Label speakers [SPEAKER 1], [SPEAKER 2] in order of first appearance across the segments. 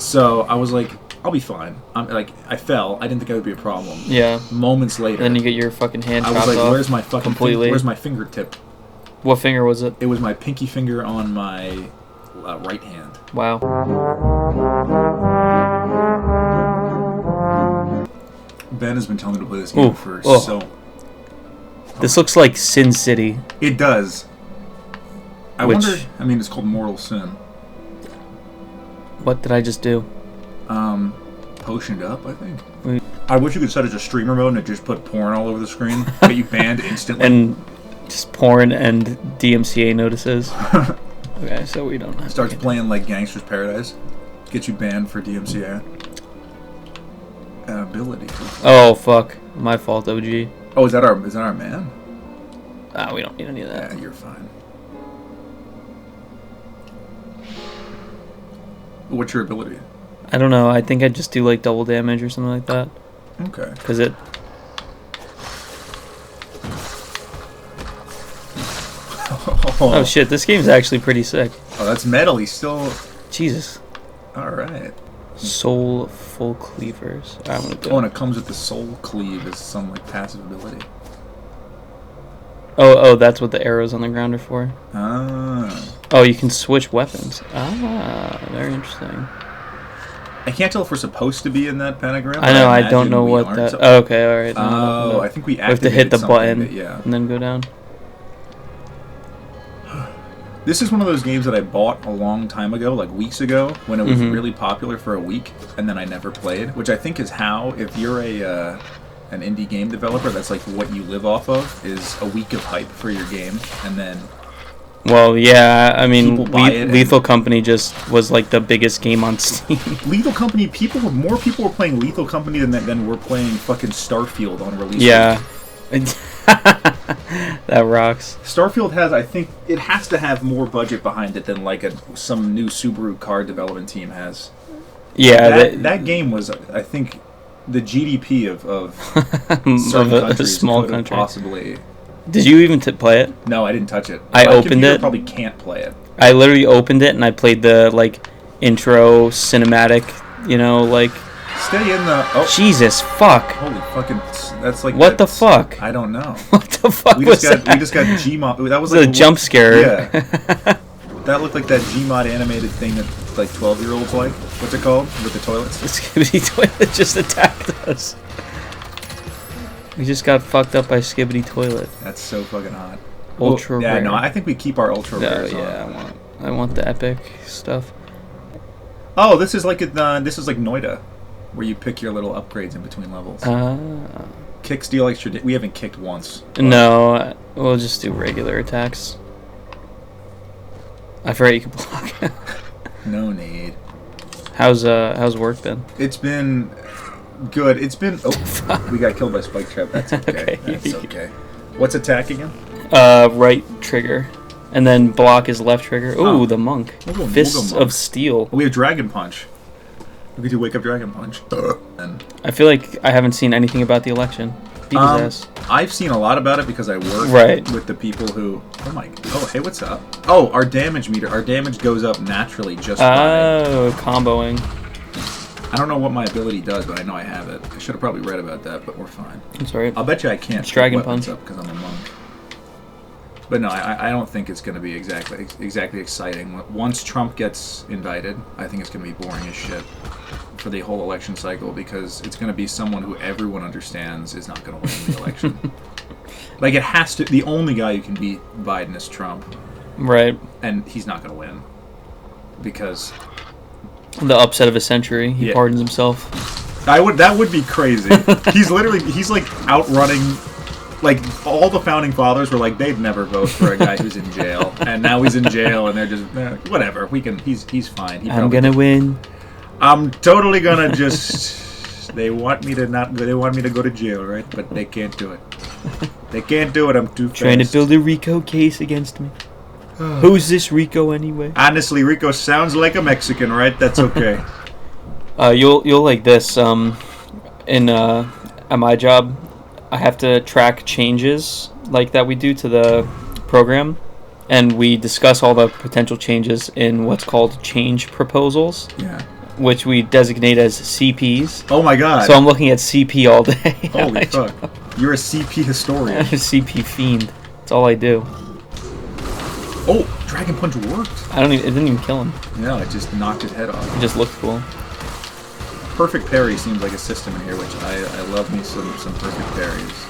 [SPEAKER 1] So I was like, I'll be fine. I fell. I didn't think it would be a problem.
[SPEAKER 2] Yeah.
[SPEAKER 1] Moments later.
[SPEAKER 2] And then you get your fucking hand chopped off.
[SPEAKER 1] I was like, where's my fucking
[SPEAKER 2] completely?
[SPEAKER 1] Where's my fingertip?
[SPEAKER 2] What finger was it?
[SPEAKER 1] It was my pinky finger on my right hand.
[SPEAKER 2] Wow.
[SPEAKER 1] Ben has been telling me to play this game for so...
[SPEAKER 2] This looks like Sin City.
[SPEAKER 1] It does. I wonder... I mean, it's called Mortal Sin.
[SPEAKER 2] What did I just do?
[SPEAKER 1] Potioned up, I think.
[SPEAKER 2] Wait.
[SPEAKER 1] I wish you could set it as a streamer mode and just put porn all over the screen. Get you banned instantly.
[SPEAKER 2] And just porn and DMCA notices. Okay, so we don't have
[SPEAKER 1] Starts playing like Gangster's Paradise. Get you banned for DMCA. Ability.
[SPEAKER 2] Oh, fuck. My fault, OG.
[SPEAKER 1] Oh, is that our man?
[SPEAKER 2] We don't need any of that.
[SPEAKER 1] Yeah, you're fine. What's your ability?
[SPEAKER 2] I don't know. I think I'd just do like double damage or something like that.
[SPEAKER 1] Okay.
[SPEAKER 2] Because it... Oh shit, this game's actually pretty sick.
[SPEAKER 1] Oh, that's metal. He's still...
[SPEAKER 2] Jesus.
[SPEAKER 1] Alright.
[SPEAKER 2] Soulful Cleavers. I'm gonna do
[SPEAKER 1] and it comes with the Soul Cleave as some like passive ability.
[SPEAKER 2] Oh, that's what the arrows on the ground are for.
[SPEAKER 1] Ah.
[SPEAKER 2] Oh, you can switch weapons. Ah, very interesting.
[SPEAKER 1] I can't tell if we're supposed to be in that pentagram.
[SPEAKER 2] I know, I don't know what that...
[SPEAKER 1] So...
[SPEAKER 2] Oh, okay, alright.
[SPEAKER 1] Oh, I think we
[SPEAKER 2] have to hit the button
[SPEAKER 1] yeah.
[SPEAKER 2] and then go down.
[SPEAKER 1] This is one of those games that I bought a long time ago, like weeks ago, when it was really popular for a week, and then I never played, which I think is how, if you're an indie game developer, that's like what you live off of, is a week of hype for your game, and then...
[SPEAKER 2] Well, yeah, I mean, Lethal Company just was like the biggest game on Steam.
[SPEAKER 1] Lethal Company, more people were playing Lethal Company than were playing fucking Starfield on release.
[SPEAKER 2] Yeah. That rocks.
[SPEAKER 1] Starfield has, I think, it has to have more budget behind it than like some new Subaru car development team has.
[SPEAKER 2] Yeah,
[SPEAKER 1] that game was, I think, the GDP of certain countries
[SPEAKER 2] a small country.
[SPEAKER 1] Possibly.
[SPEAKER 2] Did you even play it?
[SPEAKER 1] No, I didn't touch it.
[SPEAKER 2] I opened it.
[SPEAKER 1] Probably can't play it.
[SPEAKER 2] I literally opened it and I played the like intro cinematic. You know, like.
[SPEAKER 1] Stay in the. Oh.
[SPEAKER 2] Jesus fuck!
[SPEAKER 1] Holy fucking! That's like.
[SPEAKER 2] What the fuck?
[SPEAKER 1] I don't know.
[SPEAKER 2] What the fuck was that?
[SPEAKER 1] We just got Gmod. That was
[SPEAKER 2] like
[SPEAKER 1] a
[SPEAKER 2] jump scare.
[SPEAKER 1] Yeah. That looked like that Gmod animated thing that like 12-year-olds like. What's it called? With the toilets?
[SPEAKER 2] The Skibidi Toilet just attacked us. We just got fucked up by Skibidi Toilet.
[SPEAKER 1] That's so fucking hot.
[SPEAKER 2] Ultra rare.
[SPEAKER 1] Yeah, no, I think we keep our ultra rares on.
[SPEAKER 2] Yeah, I want the epic stuff.
[SPEAKER 1] Oh, this is like Noida, where you pick your little upgrades in between levels. Kick, steal, extra. We haven't kicked once.
[SPEAKER 2] No, we'll just do regular attacks. I forgot you can block.
[SPEAKER 1] No need.
[SPEAKER 2] How's work been?
[SPEAKER 1] It's been good. It's been. Oh, we got killed by Spike Trap. That's okay.
[SPEAKER 2] Okay.
[SPEAKER 1] That's okay. What's attack again?
[SPEAKER 2] Right trigger, and then block is left trigger. Ooh, the monk. Fists of Steel.
[SPEAKER 1] We have Dragon Punch. We could do Wake Up Dragon Punch. And
[SPEAKER 2] I feel like I haven't seen anything about the election. Beat his ass.
[SPEAKER 1] I've seen a lot about it because I work with the people who. Oh my. Oh, hey, what's up? Oh, our damage meter. Our damage goes up naturally just by
[SPEAKER 2] comboing.
[SPEAKER 1] I don't know what my ability does, but I know I have it. I should have probably read about that, but we're fine.
[SPEAKER 2] That's right.
[SPEAKER 1] I'll bet you I can't.
[SPEAKER 2] It's Dragon Punch
[SPEAKER 1] up because I'm a monk. But no, I don't think it's going to be exactly exciting. Once Trump gets indicted, I think it's going to be boring as shit for the whole election cycle because it's going to be someone who everyone understands is not going to win the election. Like it has to. The only guy who can beat Biden is Trump,
[SPEAKER 2] right?
[SPEAKER 1] And he's not going to win because
[SPEAKER 2] the upset of a century. He pardons himself.
[SPEAKER 1] That would be crazy. He's like outrunning. Like, all the founding fathers were like, they'd never vote for a guy who's in jail. And now he's in jail, and they're just, whatever. He's fine.
[SPEAKER 2] I'm gonna win.
[SPEAKER 1] I'm totally gonna just, they want me to go to jail, right? But they can't do it. They can't do it, I'm too fast.
[SPEAKER 2] Trying to build a RICO case against me. Who's this RICO anyway?
[SPEAKER 1] Honestly, RICO sounds like a Mexican, right? That's okay.
[SPEAKER 2] You'll like this, at my job, I have to track changes like that we do to the program, and we discuss all the potential changes in what's called change proposals.
[SPEAKER 1] Yeah.
[SPEAKER 2] which we designate as CPs.
[SPEAKER 1] Oh my god.
[SPEAKER 2] So I'm looking at CP all day.
[SPEAKER 1] Holy fuck. You're a CP historian.
[SPEAKER 2] I'm a CP fiend. That's all I do.
[SPEAKER 1] Oh, Dragon Punch worked.
[SPEAKER 2] It didn't even kill him.
[SPEAKER 1] No, it just knocked his head off.
[SPEAKER 2] It just looked cool.
[SPEAKER 1] Perfect parry seems like a system in here, which I love me some perfect parries.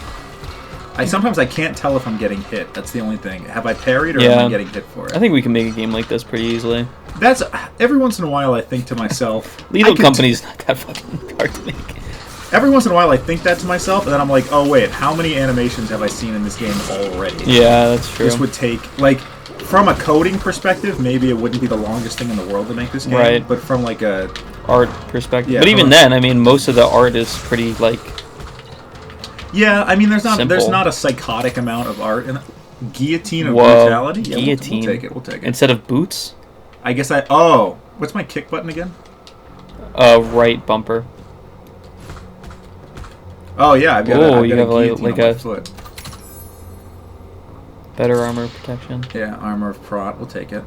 [SPEAKER 1] Sometimes I can't tell if I'm getting hit. That's the only thing. Have I parried or am I getting hit for it?
[SPEAKER 2] I think we can make a game like this pretty easily.
[SPEAKER 1] That's every once in a while I think to myself.
[SPEAKER 2] Lethal Company's not that fucking hard to make.
[SPEAKER 1] Every once in a while I think that to myself, and then I'm like, oh wait, how many animations have I seen in this game already?
[SPEAKER 2] Yeah, that's true.
[SPEAKER 1] This would take, like, from a coding perspective, maybe it wouldn't be the longest thing in the world to make this game.
[SPEAKER 2] Right.
[SPEAKER 1] But from like a
[SPEAKER 2] art perspective.
[SPEAKER 1] Yeah,
[SPEAKER 2] but even then, I mean, most of the art is pretty like.
[SPEAKER 1] Yeah, I mean, there's
[SPEAKER 2] simple.
[SPEAKER 1] not a psychotic amount of art in Guillotine of
[SPEAKER 2] Whoa,
[SPEAKER 1] Brutality. Yeah,
[SPEAKER 2] guillotine.
[SPEAKER 1] We'll take it. We'll take it.
[SPEAKER 2] Instead of boots.
[SPEAKER 1] I guess oh, what's my kick button again?
[SPEAKER 2] Right bumper.
[SPEAKER 1] Oh yeah, I've got
[SPEAKER 2] Oh,
[SPEAKER 1] a
[SPEAKER 2] you have
[SPEAKER 1] guillotine
[SPEAKER 2] like
[SPEAKER 1] on my
[SPEAKER 2] a
[SPEAKER 1] foot.
[SPEAKER 2] better armor protection.
[SPEAKER 1] Yeah, armor of prot. We'll take it.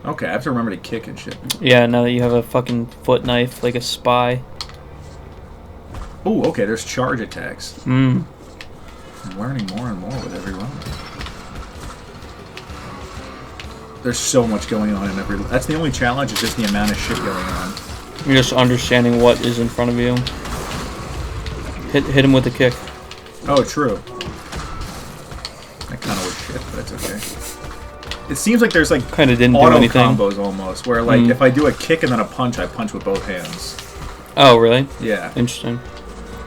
[SPEAKER 1] Okay, I have to remember to kick and shit.
[SPEAKER 2] Yeah, now that you have a fucking foot knife, like a spy.
[SPEAKER 1] Oh, okay, there's charge attacks.
[SPEAKER 2] Hmm.
[SPEAKER 1] I'm learning more and more with every run. There's so much going on in every... That's the only challenge, is just the amount of shit going on.
[SPEAKER 2] You're just understanding what is in front of you. Hit him with a kick.
[SPEAKER 1] Oh, true. That kind of was shit, but it's okay. It seems like there's like
[SPEAKER 2] Kind of didn't do
[SPEAKER 1] auto
[SPEAKER 2] anything.
[SPEAKER 1] combos almost, where like if I do a kick and then a punch, I punch with both hands.
[SPEAKER 2] Oh, really?
[SPEAKER 1] Yeah.
[SPEAKER 2] Interesting.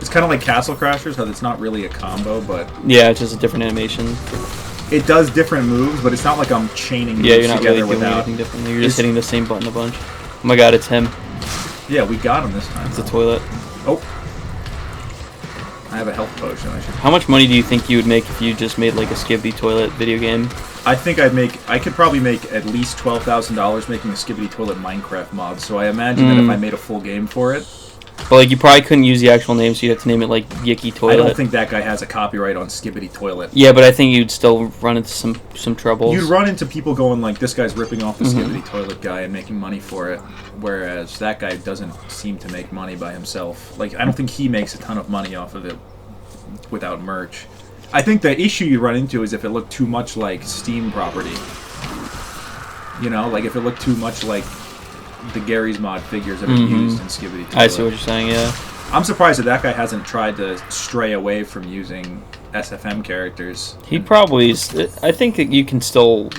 [SPEAKER 1] It's kind of like Castle Crashers, how it's not really a combo, but
[SPEAKER 2] Yeah, it's just a different animation.
[SPEAKER 1] it does different moves, but it's not like I'm chaining moves
[SPEAKER 2] Yeah, you're not
[SPEAKER 1] together
[SPEAKER 2] really doing
[SPEAKER 1] without...
[SPEAKER 2] anything differently. You're just hitting the same button a bunch. Oh my god, it's him.
[SPEAKER 1] Yeah, we got him this time.
[SPEAKER 2] It's the toilet.
[SPEAKER 1] Oh. I have a health potion.
[SPEAKER 2] How much money do you think you would make if you just made like a Skibidi Toilet video game?
[SPEAKER 1] I think I could probably make at least $12,000 making a Skibidi Toilet Minecraft mod, so I imagine that if I made a full game for it...
[SPEAKER 2] But like, you probably couldn't use the actual name, so you'd have to name it like Yicky Toilet.
[SPEAKER 1] I don't think that guy has a copyright on Skibidi Toilet.
[SPEAKER 2] Yeah, but I think you'd still run into some troubles.
[SPEAKER 1] You'd run into people going like, this guy's ripping off the Skibidi Toilet guy and making money for it, whereas that guy doesn't seem to make money by himself. Like, I don't think he makes a ton of money off of it without merch. I think the issue you run into is if it looked too much like Steam property. You know, like if it looked too much like the Gary's Mod figures that are used in Skibidi Toilet.
[SPEAKER 2] I see what you're saying, yeah.
[SPEAKER 1] I'm surprised that guy hasn't tried to stray away from using SFM characters.
[SPEAKER 2] He probably I think that he can still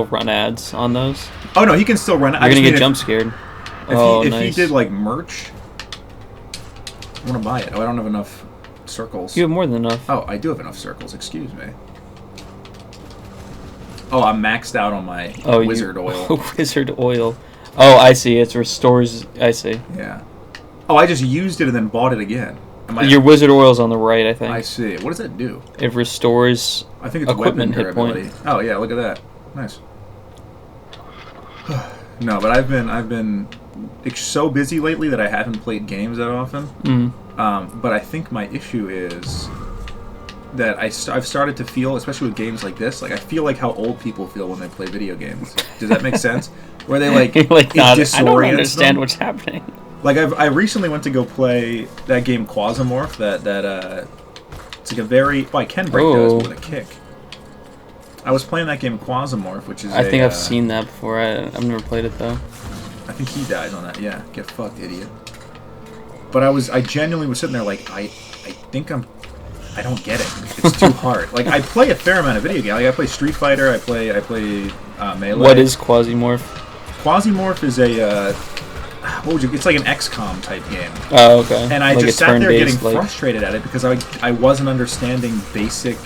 [SPEAKER 2] run ads on those.
[SPEAKER 1] Oh no, he can still run.
[SPEAKER 2] You're gonna get jump scared.
[SPEAKER 1] If
[SPEAKER 2] Nice.
[SPEAKER 1] he did like merch, I want to buy it. Oh, I don't have enough circles.
[SPEAKER 2] You have more than enough.
[SPEAKER 1] Oh, I do have enough circles. Excuse me. Oh, I'm maxed out on my wizard oil.
[SPEAKER 2] Wizard oil. Oh, I see. It restores. I see.
[SPEAKER 1] Yeah. Oh, I just used it and then bought it again.
[SPEAKER 2] Your wizard oil's on the right, I think.
[SPEAKER 1] I see. What does that do?
[SPEAKER 2] It restores.
[SPEAKER 1] I think it's
[SPEAKER 2] equipment
[SPEAKER 1] weapon
[SPEAKER 2] hit point.
[SPEAKER 1] durability. Oh yeah, look at that. Nice. No, but I've been so busy lately that I haven't played games that often. But I think my issue is that I've started to feel, especially with games like this, like I feel like how old people feel when they play video games. Does that make sense? Where they like, it disorients
[SPEAKER 2] I don't understand
[SPEAKER 1] them.
[SPEAKER 2] what's happening.
[SPEAKER 1] Like I recently went to go play that game Quasimorph. That it's like a very I can break those with a kick. I was playing that game Quasimorph, which is
[SPEAKER 2] I think I've seen that before. I've never played it though.
[SPEAKER 1] I think he died on that. Yeah, get fucked, idiot. But I genuinely was sitting there like I think I don't get it. It's too hard. Like I play a fair amount of video games. Like I play Street Fighter. I play Melee.
[SPEAKER 2] What is Quasimorph?
[SPEAKER 1] Quasimorph is it's like an XCOM type game.
[SPEAKER 2] Oh, okay.
[SPEAKER 1] And I
[SPEAKER 2] like
[SPEAKER 1] just sat there getting
[SPEAKER 2] like...
[SPEAKER 1] frustrated at it because I wasn't understanding basic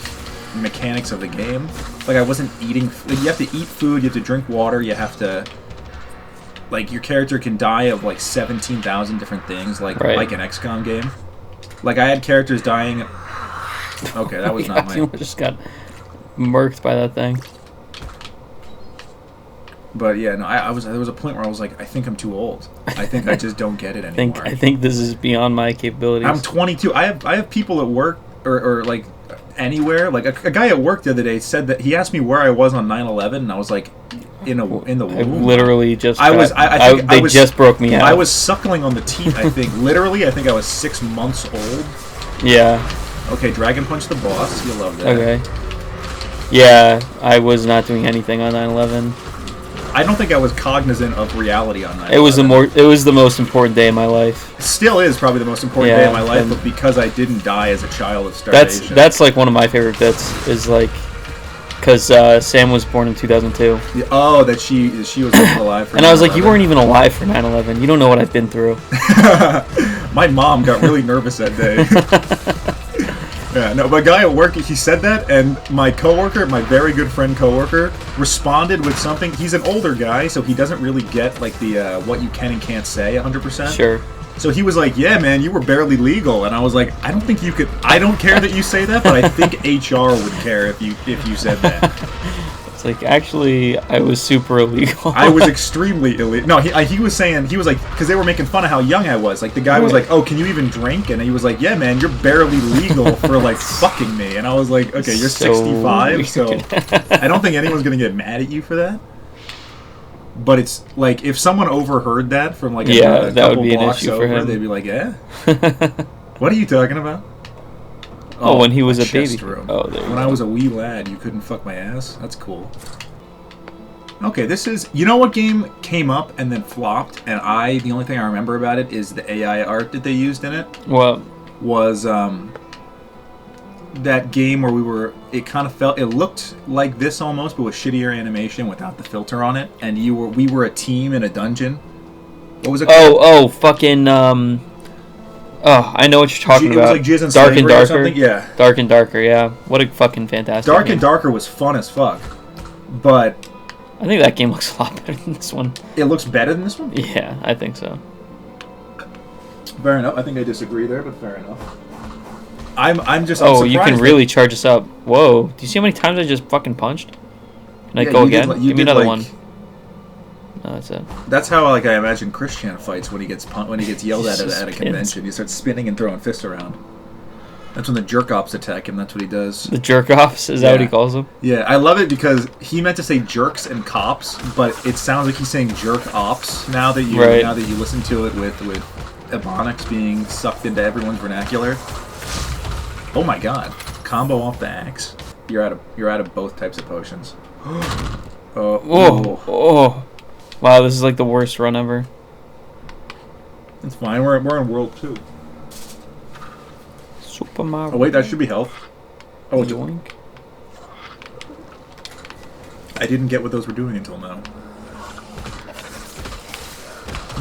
[SPEAKER 1] mechanics of the game. Like I wasn't eating. Like, you have to eat food. You have to drink water. You have to. Like your character can die of like 17,000 different things, like an XCOM game. Like I had characters dying. Okay, that was not my.
[SPEAKER 2] Just got murked by that thing.
[SPEAKER 1] But yeah, no, there was a point where I was like, I think I'm too old. I think I just don't get it anymore.
[SPEAKER 2] I think this is beyond my capabilities.
[SPEAKER 1] I'm 22. I have people at work or like anywhere. Like a guy at work the other day said that he asked me where I was on 9/11, and I was like, in the
[SPEAKER 2] I
[SPEAKER 1] womb.
[SPEAKER 2] literally just.
[SPEAKER 1] I was. I think
[SPEAKER 2] they just broke me out.
[SPEAKER 1] I was suckling on the teat. I think literally. I think I was 6 months old.
[SPEAKER 2] Yeah.
[SPEAKER 1] Okay, Dragon Punch the boss. You love that.
[SPEAKER 2] Okay. Yeah, I was not doing anything on 9/11.
[SPEAKER 1] I don't think I was cognizant of reality on 9/11.
[SPEAKER 2] It was the most important day of my life.
[SPEAKER 1] It still is probably the most important
[SPEAKER 2] Yeah,
[SPEAKER 1] day of my life,
[SPEAKER 2] and-
[SPEAKER 1] but because I didn't die as a child of starvation.
[SPEAKER 2] That's like one of my favorite bits. Is like, because Sam was born in 2002,
[SPEAKER 1] Yeah, oh, that she was alive for
[SPEAKER 2] and I was like, you
[SPEAKER 1] 9/11.
[SPEAKER 2] weren't even alive for 9/11. You don't know what I've been through.
[SPEAKER 1] My mom got really nervous that day. Yeah, no, but a guy at work, he said that, and my coworker, my very good friend coworker, responded with something. He's an older guy, so he doesn't really get like the what you can and can't say 100%.
[SPEAKER 2] Sure.
[SPEAKER 1] So he was like, "Yeah, man, you were barely legal," and I was like, "I don't think you could. I don't care that you say that, but I think HR would care if you said that."
[SPEAKER 2] It's like, actually, I was super illegal.
[SPEAKER 1] I was extremely illegal. No, he was saying, he was like, because they were making fun of how young I was. Like, the guy was like, "Oh, can you even drink?" And he was like, "Yeah, man, you're barely legal for, like, fucking me." And I was like, "Okay, you're
[SPEAKER 2] So
[SPEAKER 1] 65, so I don't think anyone's going to get mad at you for that." But it's, like, if someone overheard that from, like, a
[SPEAKER 2] that
[SPEAKER 1] couple
[SPEAKER 2] would be an
[SPEAKER 1] blocks
[SPEAKER 2] issue for
[SPEAKER 1] over,
[SPEAKER 2] him.
[SPEAKER 1] they'd be like, "Yeah? What are you talking about?"
[SPEAKER 2] Oh, when he was a
[SPEAKER 1] chest
[SPEAKER 2] baby.
[SPEAKER 1] room.
[SPEAKER 2] Oh, there you
[SPEAKER 1] When
[SPEAKER 2] go.
[SPEAKER 1] I was a wee lad, you couldn't fuck my ass? That's cool. Okay, this is... You know what game came up and then flopped? And the only thing I remember about it is the AI art that they used in it.
[SPEAKER 2] Well,
[SPEAKER 1] Was, that game where it kind of felt... It looked like this almost, but with shittier animation without the filter on it. And we were a team in a dungeon. What was it called?
[SPEAKER 2] fucking, Oh, I know what you're talking
[SPEAKER 1] It
[SPEAKER 2] about.
[SPEAKER 1] was like Jizz and
[SPEAKER 2] Dark and
[SPEAKER 1] Slavery or
[SPEAKER 2] Darker.
[SPEAKER 1] something? Yeah.
[SPEAKER 2] Dark and Darker, yeah. What a fucking fantastic
[SPEAKER 1] Dark
[SPEAKER 2] game.
[SPEAKER 1] and Darker was fun as fuck. But
[SPEAKER 2] I think that game looks a lot better than this one.
[SPEAKER 1] it looks better than this one?
[SPEAKER 2] Yeah, I think so.
[SPEAKER 1] Fair enough. I think I disagree there, but fair enough. I'm just.
[SPEAKER 2] Oh,
[SPEAKER 1] I'm
[SPEAKER 2] you can
[SPEAKER 1] surprised
[SPEAKER 2] really charge us up. Whoa. Do you see how many times I just fucking punched? Can I
[SPEAKER 1] Yeah,
[SPEAKER 2] go
[SPEAKER 1] you did
[SPEAKER 2] again?
[SPEAKER 1] li- you
[SPEAKER 2] Give me
[SPEAKER 1] did
[SPEAKER 2] another
[SPEAKER 1] like-
[SPEAKER 2] one. No, that's it.
[SPEAKER 1] That's how I imagine Christian fights when he gets yelled at
[SPEAKER 2] Jesus,
[SPEAKER 1] a
[SPEAKER 2] kids.
[SPEAKER 1] convention. He starts spinning and throwing fists around. That's when the jerk ops attack him. That's what he does.
[SPEAKER 2] The jerk offs? Is that what he
[SPEAKER 1] Yeah.
[SPEAKER 2] calls them?
[SPEAKER 1] Yeah, I love it because he meant to say jerks and cops, but it sounds like he's saying jerk ops now that you
[SPEAKER 2] Right.
[SPEAKER 1] listen to it with Ebonics being sucked into everyone's vernacular. Oh my god! Combo off the axe. You're out of both types of potions.
[SPEAKER 2] Oh, oh. Wow, this is like the worst run ever.
[SPEAKER 1] It's fine. We're in World 2.
[SPEAKER 2] Super Mario.
[SPEAKER 1] Oh wait, that should be health. Oh,
[SPEAKER 2] Yoink.
[SPEAKER 1] I didn't get what those were doing until now.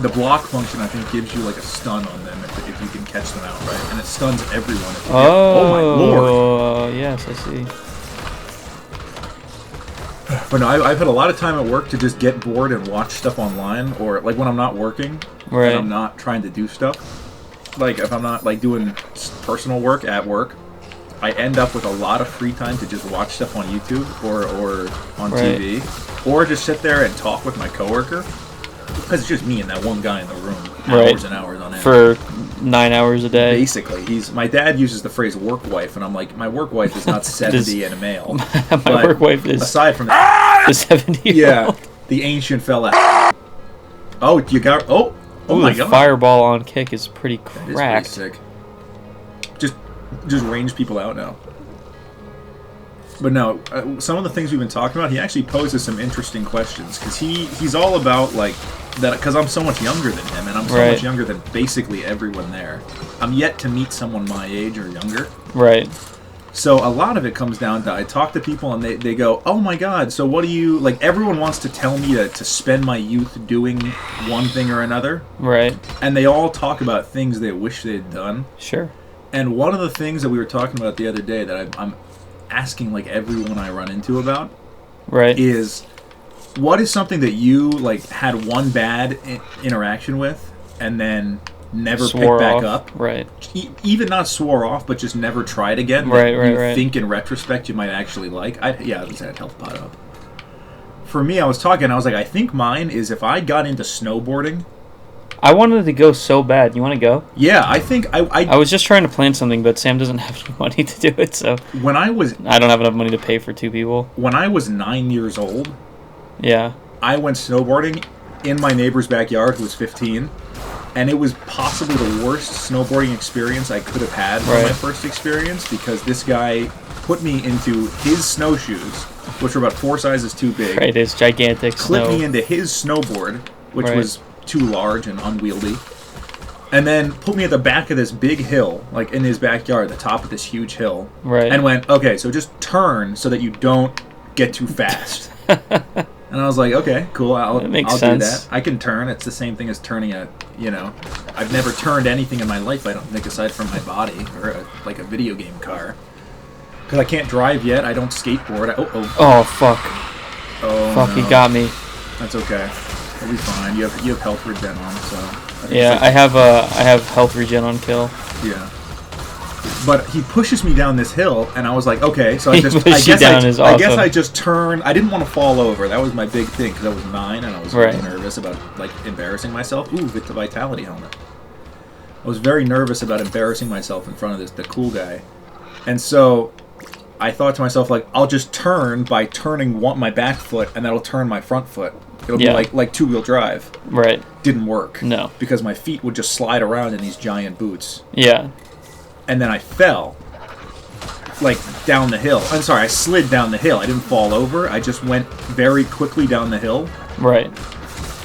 [SPEAKER 1] The block function, I think, gives you like a stun on them if you can catch them outright, and it stuns everyone. If you oh my lord!
[SPEAKER 2] Oh, yes, I see.
[SPEAKER 1] But no, I've had a lot of time at work to just get bored and watch stuff online, or like when I'm not working
[SPEAKER 2] Right.
[SPEAKER 1] and I'm not trying to do stuff. Like if I'm not like doing personal work at work, I end up with a lot of free time to just watch stuff on YouTube or on
[SPEAKER 2] Right.
[SPEAKER 1] TV, or just sit there and talk with my coworker. Because it's just me and that one guy in the room,
[SPEAKER 2] Right.
[SPEAKER 1] hours and hours on end.
[SPEAKER 2] For 9 hours a day.
[SPEAKER 1] Basically, my dad uses the phrase "work wife," and I'm like, my work wife is not 70 and a male.
[SPEAKER 2] My
[SPEAKER 1] But
[SPEAKER 2] work wife is
[SPEAKER 1] aside from that,
[SPEAKER 2] the 70
[SPEAKER 1] yeah, the ancient fella. Oh, you got oh my
[SPEAKER 2] the
[SPEAKER 1] god!
[SPEAKER 2] fireball on kick is pretty
[SPEAKER 1] That is pretty
[SPEAKER 2] cracked.
[SPEAKER 1] sick. Just range people out now. But no, some of the things we've been talking about, he actually poses some interesting questions because he's all about like that. Because I'm so much younger than him, and I'm so
[SPEAKER 2] Right.
[SPEAKER 1] much younger than basically everyone there. I'm yet to meet someone my age or younger.
[SPEAKER 2] Right.
[SPEAKER 1] So a lot of it comes down to I talk to people and they go, oh my god, so what do you like? Everyone wants to tell me to spend my youth doing one thing or another,
[SPEAKER 2] Right.
[SPEAKER 1] and they all talk about things they wish they'd done.
[SPEAKER 2] Sure.
[SPEAKER 1] And one of the things that we were talking about the other day that I'm asking like everyone I run into about
[SPEAKER 2] Right.
[SPEAKER 1] is what is something that you like had one bad interaction with and then never
[SPEAKER 2] Swore
[SPEAKER 1] picked back
[SPEAKER 2] off.
[SPEAKER 1] up,
[SPEAKER 2] Right.
[SPEAKER 1] even not swore off, but just never tried again.
[SPEAKER 2] Right,
[SPEAKER 1] that
[SPEAKER 2] right,
[SPEAKER 1] you
[SPEAKER 2] right.
[SPEAKER 1] think in retrospect you might actually like. I was at Health Pot Up. For me, I was talking. I was like, I think mine is if I got into snowboarding.
[SPEAKER 2] I wanted to go so bad. You want to go?
[SPEAKER 1] Yeah, I think
[SPEAKER 2] I was just trying to plan something, but Sam doesn't have any money to do it, so
[SPEAKER 1] when I was
[SPEAKER 2] I don't have enough money to pay for 2 people.
[SPEAKER 1] when I was 9 years old,
[SPEAKER 2] Yeah.
[SPEAKER 1] I went snowboarding in my neighbor's backyard who was 15, and it was possibly the worst snowboarding experience I could have had for my first experience, because this guy put me into his snowshoes, which were about 4 sizes too big.
[SPEAKER 2] Right, it's gigantic
[SPEAKER 1] Clipped
[SPEAKER 2] snow.
[SPEAKER 1] me into his snowboard, which was too large and unwieldy, and then put me at the back of this big hill, like in his backyard, the top of this huge hill, and went, okay, so just turn so that you don't get too fast. And I was like, okay, cool, I'll do that. I can turn. It's the same thing as turning a, you know, I've never turned anything in my life, I don't think, aside from my body, or like a video game car. Because I can't drive yet, I don't skateboard.
[SPEAKER 2] Oh, fuck.
[SPEAKER 1] Oh,
[SPEAKER 2] fuck,
[SPEAKER 1] no.
[SPEAKER 2] he got me.
[SPEAKER 1] That's okay. It'll be fine. You have health regen on, so...
[SPEAKER 2] Yeah, I have health regen on kill.
[SPEAKER 1] Yeah. But he pushes me down this hill, and I was like, okay, so I guess I just turned. I didn't want to fall over. That was my big thing, because I was 9, and I was really nervous about, like, embarrassing myself. Ooh, the Vitality helmet. I was very nervous about embarrassing myself in front of the cool guy. And so I thought to myself, like, I'll just turn by turning my back foot, and that'll turn my front foot. It'll be like two-wheel drive.
[SPEAKER 2] Right.
[SPEAKER 1] Didn't work.
[SPEAKER 2] No.
[SPEAKER 1] Because my feet would just slide around in these giant boots.
[SPEAKER 2] Yeah.
[SPEAKER 1] And then I fell, like, down the hill. I'm sorry, I slid down the hill. I didn't fall over. I just went very quickly down the hill.
[SPEAKER 2] Right.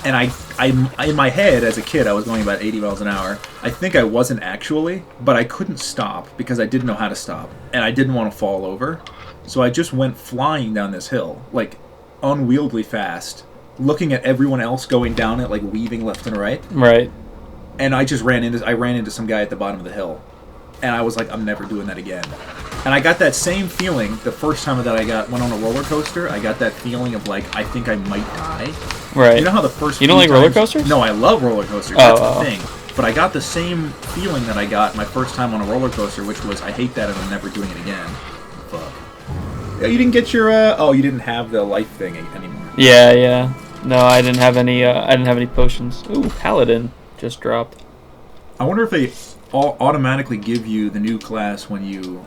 [SPEAKER 1] And I in my head, as a kid, I was going about 80 miles an hour. I think I wasn't actually, but I couldn't stop because I didn't know how to stop. And I didn't want to fall over. So I just went flying down this hill, like, unwieldy fast, looking at everyone else going down it, like, weaving left and right.
[SPEAKER 2] Right.
[SPEAKER 1] And I just ran into some guy at the bottom of the hill. And I was like, I'm never doing that again. And I got that same feeling the first time that I went on a roller coaster. I got that feeling of, like, I think I might die.
[SPEAKER 2] Right.
[SPEAKER 1] You know how the first
[SPEAKER 2] You don't like roller coasters?
[SPEAKER 1] No, I love roller coasters. That's the thing. But I got the same feeling that I got my first time on a roller coaster, which was, I hate that and I'm never doing it again. Fuck. Yeah, you didn't get your, you didn't have the life thing anymore.
[SPEAKER 2] Yeah, yeah. No, I didn't have any potions. Ooh, Paladin just dropped.
[SPEAKER 1] I wonder if they automatically give you the new class when you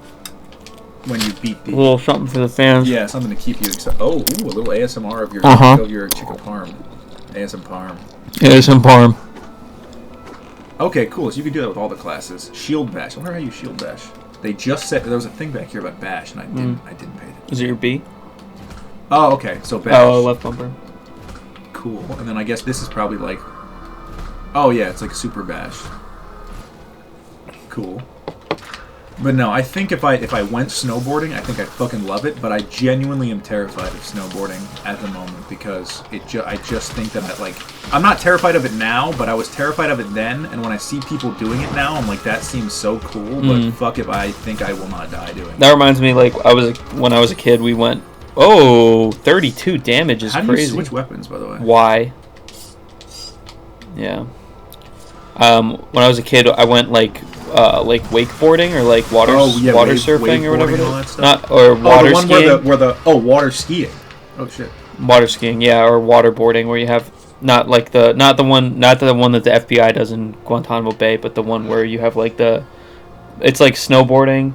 [SPEAKER 1] beat the...
[SPEAKER 2] A little something for the fans.
[SPEAKER 1] Yeah, something to keep you excited. Oh, ooh, a little ASMR of your chicken parm. ASM parm.
[SPEAKER 2] ASM parm.
[SPEAKER 1] Okay, cool. So you can do that with all the classes. Shield bash. I wonder how you shield bash. They just said there was a thing back here about bash, and I didn't pay attention.
[SPEAKER 2] Is it your B?
[SPEAKER 1] Oh, okay. So bash.
[SPEAKER 2] Oh, left bumper.
[SPEAKER 1] Cool. And then I guess this is probably like... Oh, yeah, it's like super bash. Cool. But no, I think if I went snowboarding, I think I'd fucking love it, but I genuinely am terrified of snowboarding at the moment, because I just think that I'm not terrified of it now, but I was terrified of it then, and when I see people doing it now, I'm like, that seems so cool, but fuck if I think I will not die doing it.
[SPEAKER 2] That reminds me, like, when I was a kid, we went, 32 damage is crazy.
[SPEAKER 1] How do you switch weapons, by the way?
[SPEAKER 2] Y. Yeah. When I was a kid, I went, like wakeboarding or like water surfing or whatever it is. Not or water skiing.
[SPEAKER 1] Water skiing. Oh shit.
[SPEAKER 2] Water skiing, yeah, or waterboarding, where you have not the one that the FBI does in Guantanamo Bay, but the one where you have like it's like snowboarding,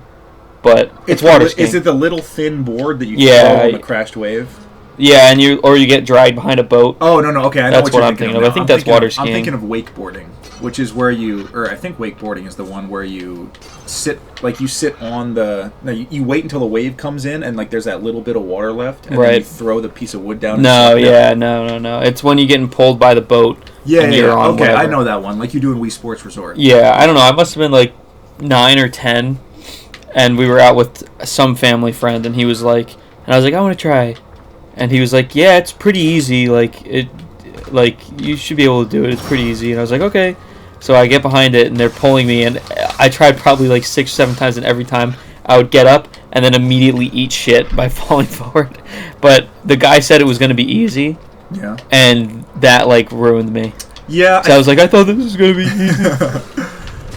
[SPEAKER 2] but it's water skiing.
[SPEAKER 1] Is it the little thin board that you throw on the crashed wave?
[SPEAKER 2] Yeah, and you get dragged behind a boat.
[SPEAKER 1] Oh no, okay, I know
[SPEAKER 2] that's what I'm thinking of. I think that's water skiing.
[SPEAKER 1] I'm thinking of wakeboarding, which is where I think wakeboarding is the one where you sit on the. No, you wait until the wave comes in, and like there's that little bit of water left, and then you throw the piece of wood down.
[SPEAKER 2] No. It's when you're getting pulled by the boat.
[SPEAKER 1] Yeah. Okay, I know that one. Like you do in Wii Sports Resort.
[SPEAKER 2] Yeah, I don't know. I must have been like 9 or 10, and we were out with some family friend, and he was like, and I was like, I want to try. And he was like, yeah, it's pretty easy, like you should be able to do it, it's pretty easy. And I was like, okay. So I get behind it, and they're pulling me, and I tried probably like 6 or 7 times, and every time I would get up and then immediately eat shit by falling forward. But the guy said it was going to be easy.
[SPEAKER 1] Yeah.
[SPEAKER 2] And that like ruined me.
[SPEAKER 1] Yeah.
[SPEAKER 2] So I was like, I thought this was going to be easy.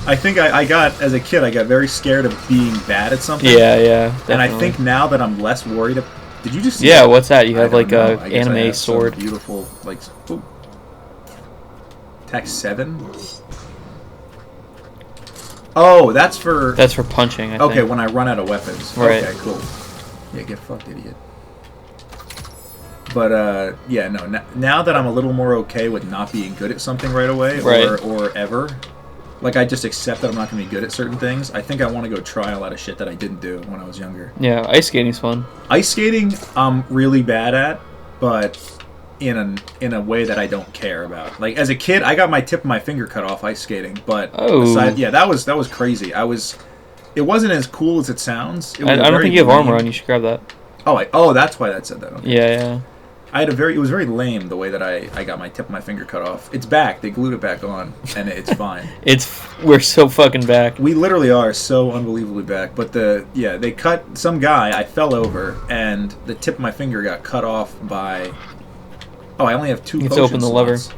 [SPEAKER 1] I think as a kid, I got very scared of being bad at something.
[SPEAKER 2] Yeah, definitely.
[SPEAKER 1] And I think now that I'm less worried of... Did you just see
[SPEAKER 2] that? What's that? You have like
[SPEAKER 1] a
[SPEAKER 2] anime sword.
[SPEAKER 1] Beautiful, like... Ooh. Tech 7? Oh, that's for...
[SPEAKER 2] That's for punching, I think.
[SPEAKER 1] Okay, when I run out of weapons.
[SPEAKER 2] Right.
[SPEAKER 1] Okay, cool. Yeah, get fucked, idiot. But yeah, no. Now that I'm a little more okay with not being good at something right away,
[SPEAKER 2] Right.
[SPEAKER 1] or ever, like I just accept that I'm not going to be good at certain things. I think I want to go try a lot of shit that I didn't do when I was younger.
[SPEAKER 2] Yeah, ice skating's fun.
[SPEAKER 1] Ice skating, I'm really bad at, but in a way that I don't care about. Like as a kid, I got my tip of my finger cut off ice skating, but yeah, that was crazy. It wasn't as cool as it sounds. It was
[SPEAKER 2] I don't
[SPEAKER 1] very
[SPEAKER 2] think you have
[SPEAKER 1] lame.
[SPEAKER 2] armor on. You should grab that.
[SPEAKER 1] Oh, that's why that said that. Okay.
[SPEAKER 2] Yeah.
[SPEAKER 1] It was very lame the way that I got my tip of my finger cut off. It's back. They glued it back on, and it's fine.
[SPEAKER 2] We're so fucking back.
[SPEAKER 1] We literally are so unbelievably back. But they cut some guy. I fell over, and the tip of my finger got cut off by. Oh, I only have 2
[SPEAKER 2] You have
[SPEAKER 1] potion
[SPEAKER 2] to open the lever.
[SPEAKER 1] slots.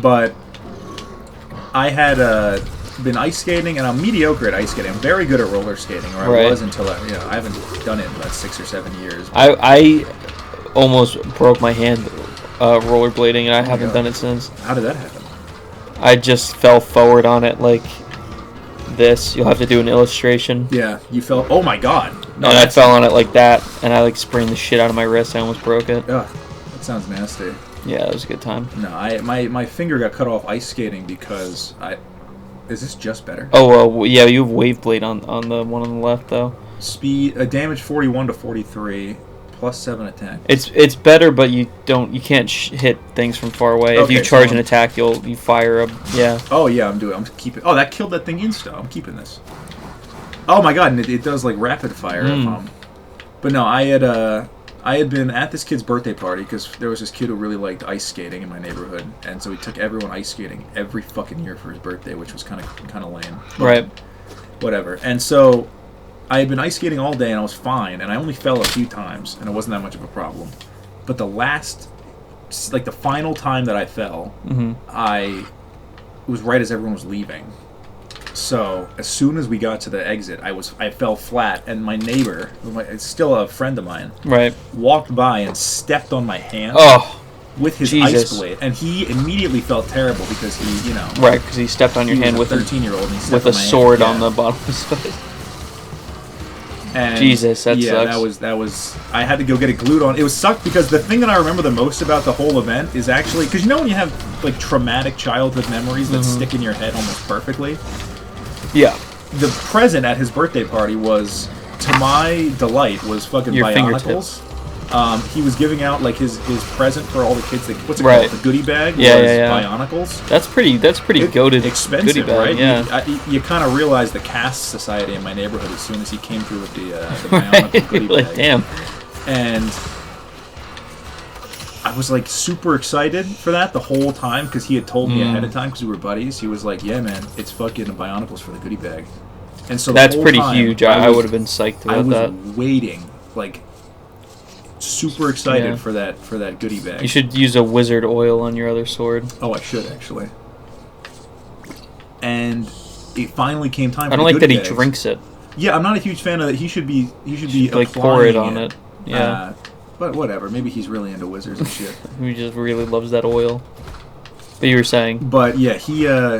[SPEAKER 1] But I had been ice skating, and I'm mediocre at ice skating. I'm very good at roller skating, or I was until I haven't done it in about 6 or 7 years.
[SPEAKER 2] I almost broke my hand rollerblading, and I haven't done it since.
[SPEAKER 1] How did that happen?
[SPEAKER 2] I just fell forward on it like this. You'll have to do an illustration.
[SPEAKER 1] Yeah, you fell. Oh my god!
[SPEAKER 2] No, and I fell on it like that, and I like sprained the shit out of my wrist. I almost broke it.
[SPEAKER 1] Ugh, that sounds nasty.
[SPEAKER 2] Yeah, it was a good time.
[SPEAKER 1] No, my finger got cut off ice skating because Is this just better?
[SPEAKER 2] Oh well, yeah. You have wave blade on the one on the left though.
[SPEAKER 1] Speed, damage 41 to 43. +7 attack.
[SPEAKER 2] It's better, but you can't hit things from far away.
[SPEAKER 1] Okay,
[SPEAKER 2] if you charge an attack, you fire a
[SPEAKER 1] Oh yeah, I'm keeping. Oh, that killed that thing insta. I'm keeping this. Oh my god, and it does like rapid fire. But no, I had been at this kid's birthday party because there was this kid who really liked ice skating in my neighborhood, and so he took everyone ice skating every fucking year for his birthday, which was kind of lame. But
[SPEAKER 2] right.
[SPEAKER 1] Whatever. And so I had been ice skating all day and I was fine, and I only fell a few times, and it wasn't that much of a problem. But the final time that I fell, it was right as everyone was leaving. So as soon as we got to the exit, I fell flat, and my neighbor, it's still a friend of mine,
[SPEAKER 2] right,
[SPEAKER 1] walked by and stepped on my hand. With his ice blade, and he immediately felt terrible because he,
[SPEAKER 2] right, because he stepped on your hand with
[SPEAKER 1] 13-year-old
[SPEAKER 2] with a sword on the bottom of his face.
[SPEAKER 1] And
[SPEAKER 2] Jesus, that sucks.
[SPEAKER 1] that was. I had to go get it glued on. It was sucked because the thing that I remember the most about the whole event is actually because when you have like traumatic childhood memories that stick in your head almost perfectly.
[SPEAKER 2] Yeah.
[SPEAKER 1] The present at his birthday party was, to my delight, was fucking
[SPEAKER 2] your
[SPEAKER 1] Bionicles. He was giving out like his present for all the kids. What's it called? The goodie bag.
[SPEAKER 2] Yeah.
[SPEAKER 1] Bionicles.
[SPEAKER 2] That's pretty goated.
[SPEAKER 1] Expensive,
[SPEAKER 2] goodie bag,
[SPEAKER 1] right?
[SPEAKER 2] Yeah.
[SPEAKER 1] You kind of realize the caste society in my neighborhood as soon as he came through with the Bionicle goodie bag.
[SPEAKER 2] Like, damn.
[SPEAKER 1] And I was like super excited for that the whole time because he had told me ahead of time because we were buddies. He was like, "Yeah, man, it's fucking Bionicles for the goodie bag." And so
[SPEAKER 2] that's pretty huge. I would have been psyched about that.
[SPEAKER 1] I was waiting like. Super excited for that goodie bag.
[SPEAKER 2] You should use a wizard oil on your other sword.
[SPEAKER 1] Oh, I should actually. And it finally came time.
[SPEAKER 2] I don't like that he drinks it.
[SPEAKER 1] Yeah, I'm not a huge fan of that. He should be
[SPEAKER 2] like pour it on it. Yeah.
[SPEAKER 1] But whatever. Maybe he's really into wizards and shit.
[SPEAKER 2] He just really loves that oil. But you were saying.
[SPEAKER 1] But yeah,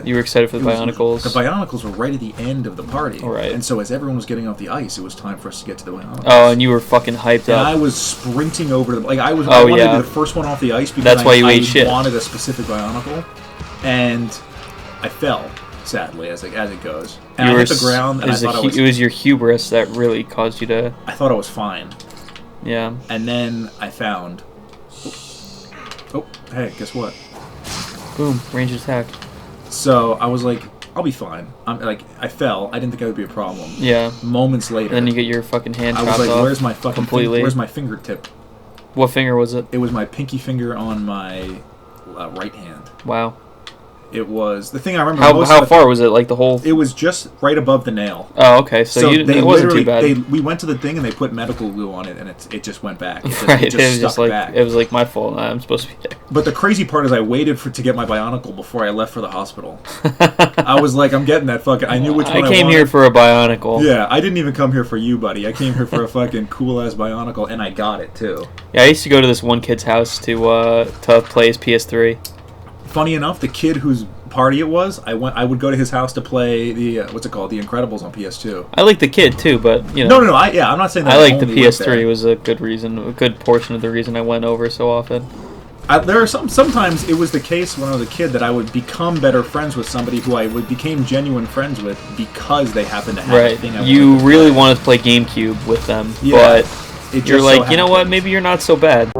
[SPEAKER 2] you were excited for the Bionicles.
[SPEAKER 1] The Bionicles were right at the end of the party.
[SPEAKER 2] Right.
[SPEAKER 1] And so as everyone was getting off the ice, it was time for us to get to the Bionicles.
[SPEAKER 2] Oh, and you were fucking hyped up.
[SPEAKER 1] And I was sprinting over them. Like I wanted to be the first one off the ice because
[SPEAKER 2] that's why you ate shit.
[SPEAKER 1] Wanted a specific Bionicle, and I fell sadly as it goes. And I hit the ground, and I thought
[SPEAKER 2] it was your hubris that really caused you to.
[SPEAKER 1] I thought I was fine.
[SPEAKER 2] Yeah.
[SPEAKER 1] And then I found. Oh, hey, guess what?
[SPEAKER 2] Boom, ranged attack.
[SPEAKER 1] So I was like, I'll be fine. I fell. I didn't think I would be a problem.
[SPEAKER 2] Yeah.
[SPEAKER 1] Moments later.
[SPEAKER 2] And then you get your fucking hand chopped off.
[SPEAKER 1] I was like, where's my fucking
[SPEAKER 2] completely?
[SPEAKER 1] Where's my fingertip?
[SPEAKER 2] What finger was it?
[SPEAKER 1] It was my pinky finger on my right hand.
[SPEAKER 2] Wow.
[SPEAKER 1] It was the thing I remember.
[SPEAKER 2] How far was it? Like the whole?
[SPEAKER 1] It was just right above the nail.
[SPEAKER 2] Oh, okay. So it wasn't too bad.
[SPEAKER 1] We went to the thing and they put medical glue on it, and it just went back.
[SPEAKER 2] It was just like back. It was like my fault. I'm supposed to be there.
[SPEAKER 1] But the crazy part is, I waited to get my Bionicle before I left for the hospital. I was like, I'm getting that fucking. I knew which one I
[SPEAKER 2] came here for a Bionicle.
[SPEAKER 1] Yeah, I didn't even come here for you, buddy. I came here for a fucking cool ass Bionicle, and I got it too.
[SPEAKER 2] Yeah, I used to go to this one kid's house to play his PS3.
[SPEAKER 1] Funny enough, the kid whose party it was, I would go to his house to play the what's it called, The Incredibles on PS2.
[SPEAKER 2] I like the kid too, but you know.
[SPEAKER 1] No. I'm not saying that.
[SPEAKER 2] I like the
[SPEAKER 1] only went
[SPEAKER 2] PS3
[SPEAKER 1] there.
[SPEAKER 2] was a good reason, a good portion of the reason I went over so often.
[SPEAKER 1] There are sometimes it was the case when I was a kid that I would become better friends with somebody who I became genuine friends with because they happened to have a
[SPEAKER 2] Right.
[SPEAKER 1] thing I
[SPEAKER 2] You
[SPEAKER 1] wanted to
[SPEAKER 2] really
[SPEAKER 1] play.
[SPEAKER 2] wanted to play GameCube with them,
[SPEAKER 1] Yeah.
[SPEAKER 2] but
[SPEAKER 1] It
[SPEAKER 2] you're
[SPEAKER 1] just
[SPEAKER 2] like,
[SPEAKER 1] so
[SPEAKER 2] you know what?
[SPEAKER 1] happened.
[SPEAKER 2] Maybe you're not so bad.